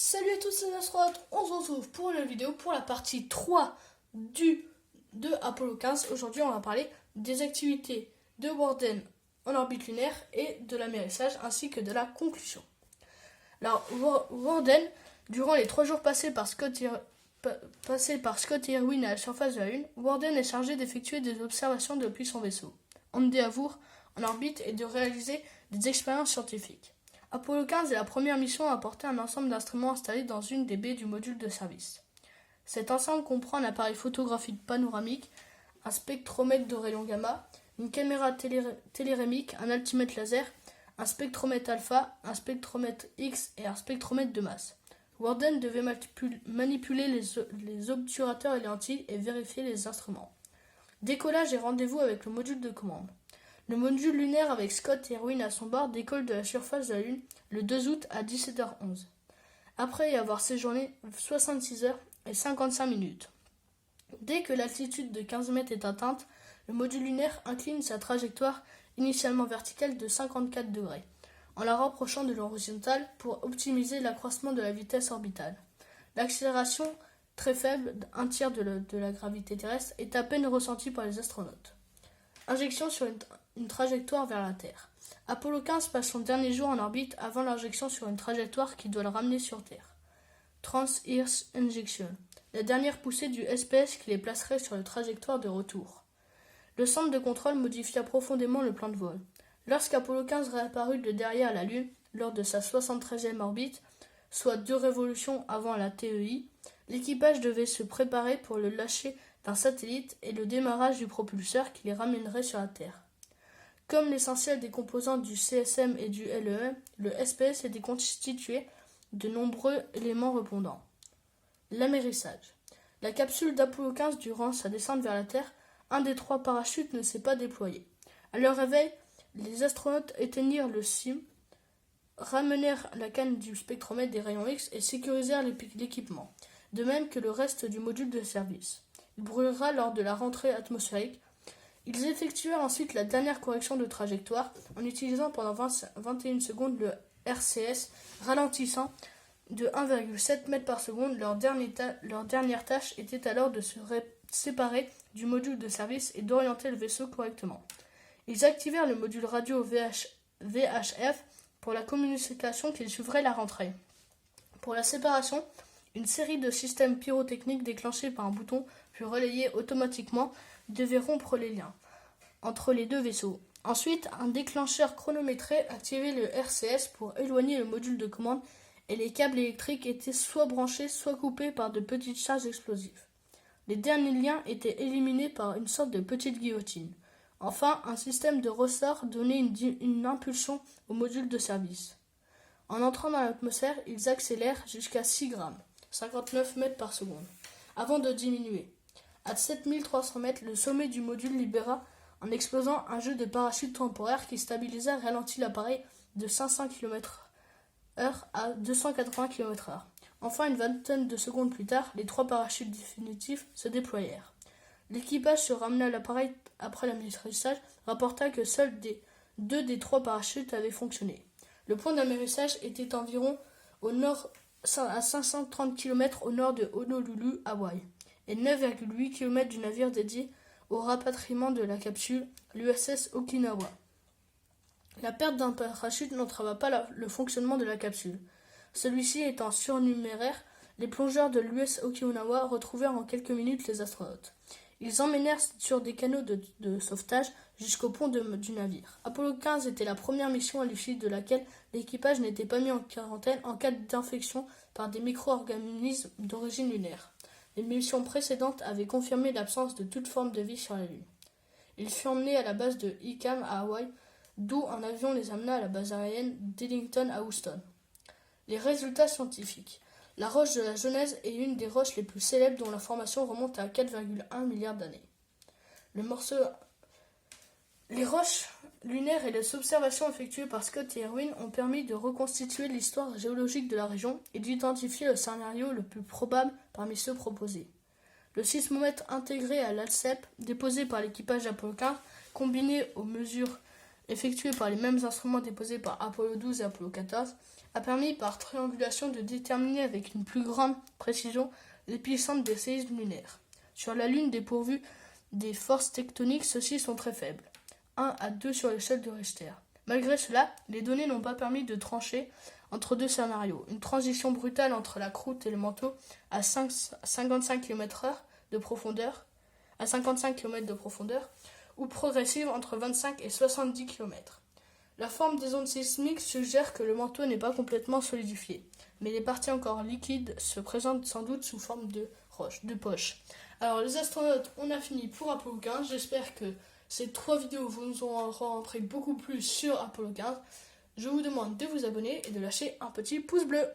Salut à tous, c'est Nasroth. On se retrouve pour une vidéo pour la partie 3 de Apollo 15. Aujourd'hui, on va parler des activités de Warden en orbite lunaire et de l'amérissage ainsi que de la conclusion. Alors, Warden, durant les 3 jours passés par Scott et Irwin à la surface de la Lune, Warden est chargé d'effectuer des observations depuis son vaisseau, Endeavour, en orbite et de réaliser des expériences scientifiques. Apollo 15 est la première mission à apporter un ensemble d'instruments installés dans une des baies du module de service. Cet ensemble comprend un appareil photographique panoramique, un spectromètre de rayons gamma, une caméra télérémique, un altimètre laser, un spectromètre alpha, un spectromètre X et un spectromètre de masse. Warden devait manipuler les obturateurs et les lentilles et vérifier les instruments. Décollage et rendez-vous avec le module de commande. Le module lunaire avec Scott et Irwin à son bord décolle de la surface de la Lune le 2 août à 17h11, après y avoir séjourné 66 heures et 55 minutes. Dès que l'altitude de 15 mètres est atteinte, le module lunaire incline sa trajectoire initialement verticale de 54 degrés, en la rapprochant de l'horizontale pour optimiser l'accroissement de la vitesse orbitale. L'accélération, très faible, un tiers de la gravité terrestre, est à peine ressentie par les astronautes. Injection sur une trajectoire vers la Terre. Apollo 15 passe son dernier jour en orbite avant l'injection sur une trajectoire qui doit le ramener sur Terre. Trans-Earth Injection, la dernière poussée du SPS qui les placerait sur la trajectoire de retour. Le centre de contrôle modifia profondément le plan de vol. Lorsqu'Apollo 15 réapparut de derrière la Lune lors de sa 73e orbite, soit 2 révolutions avant la TEI, l'équipage devait se préparer pour le lâcher d'un satellite et le démarrage du propulseur qui les ramènerait sur la Terre. Comme l'essentiel des composants du CSM et du LEM, le SPS était constitué de nombreux éléments répondants. L'amérissage. La capsule d'Apollo 15 durant sa descente vers la Terre, un des 3 parachutes ne s'est pas déployé. À leur réveil, les astronautes éteignirent le CIM, ramenèrent la canne du spectromètre des rayons X et sécurisèrent l'équipement, de même que le reste du module de service. Il brûlera lors de la rentrée atmosphérique. Ils effectuèrent ensuite la dernière correction de trajectoire en utilisant pendant 21 secondes le RCS, ralentissant de 1,7 m par seconde. Leur dernière tâche était alors de se séparer du module de service et d'orienter le vaisseau correctement. Ils activèrent le module radio VHF pour la communication qui suivrait la rentrée. Pour la séparation, une série de systèmes pyrotechniques déclenchés par un bouton puis relayés automatiquement devaient rompre les liens entre les deux vaisseaux. Ensuite, un déclencheur chronométré activait le RCS pour éloigner le module de commande et les câbles électriques étaient soit branchés, soit coupés par de petites charges explosives. Les derniers liens étaient éliminés par une sorte de petite guillotine. Enfin, un système de ressort donnait une impulsion au module de service. En entrant dans l'atmosphère, ils accélèrent jusqu'à 6 grammes, 59 mètres par seconde, avant de diminuer. À 7300 mètres, le sommet du module libéra en explosant un jeu de parachutes temporaire qui stabilisa et ralentit l'appareil de 500 km/h à 280 km/h. Enfin, une vingtaine de secondes plus tard, les 3 parachutes définitifs se déployèrent. L'équipage se ramena à l'appareil après l'amérissage, rapporta que seuls 2 des 3 parachutes avaient fonctionné. Le point d'amérissage était environ au nord, à 530 km au nord de Honolulu, Hawaï, et 9,8 km du navire dédié au rapatriement de la capsule, l'USS Okinawa. La perte d'un parachute n'entrava pas le fonctionnement de la capsule. Celui-ci étant surnuméraire, les plongeurs de l'USS Okinawa retrouvèrent en quelques minutes les astronautes. Ils emmenèrent sur des canaux de sauvetage jusqu'au pont du navire. Apollo 15 était la première mission à l'issue de laquelle l'équipage n'était pas mis en quarantaine en cas d'infection par des micro-organismes d'origine lunaire. Les missions précédentes avaient confirmé l'absence de toute forme de vie sur la Lune. Ils furent emmenés à la base de Hickam à Hawaï, d'où un avion les amena à la base aérienne d'Ellington à Houston. Les résultats scientifiques. La roche de la Genèse est une des roches les plus célèbres dont la formation remonte à 4,1 milliards d'années. Les roches lunaires et les observations effectuées par Scott et Irwin ont permis de reconstituer l'histoire géologique de la région et d'identifier le scénario le plus probable parmi ceux proposés. Le sismomètre intégré à l'ALCEP, déposé par l'équipage d'Apollo 15, combiné aux mesures effectué par les mêmes instruments déposés par Apollo 12 et Apollo 14, a permis par triangulation de déterminer avec une plus grande précision l'épicentre des séismes lunaires. Sur la Lune dépourvue des forces tectoniques, ceux-ci sont très faibles, 1 à 2 sur l'échelle de Richter. Malgré cela, les données n'ont pas permis de trancher entre deux scénarios. Une transition brutale entre la croûte et le manteau à 55 km/h de profondeur, ou progressive entre 25 et 70 km. La forme des ondes sismiques suggère que le manteau n'est pas complètement solidifié, mais les parties encore liquides se présentent sans doute sous forme de poche. Alors les astronautes, on a fini pour Apollo 15. J'espère que ces 3 vidéos vous auront appris beaucoup plus sur Apollo 15. Je vous demande de vous abonner et de lâcher un petit pouce bleu.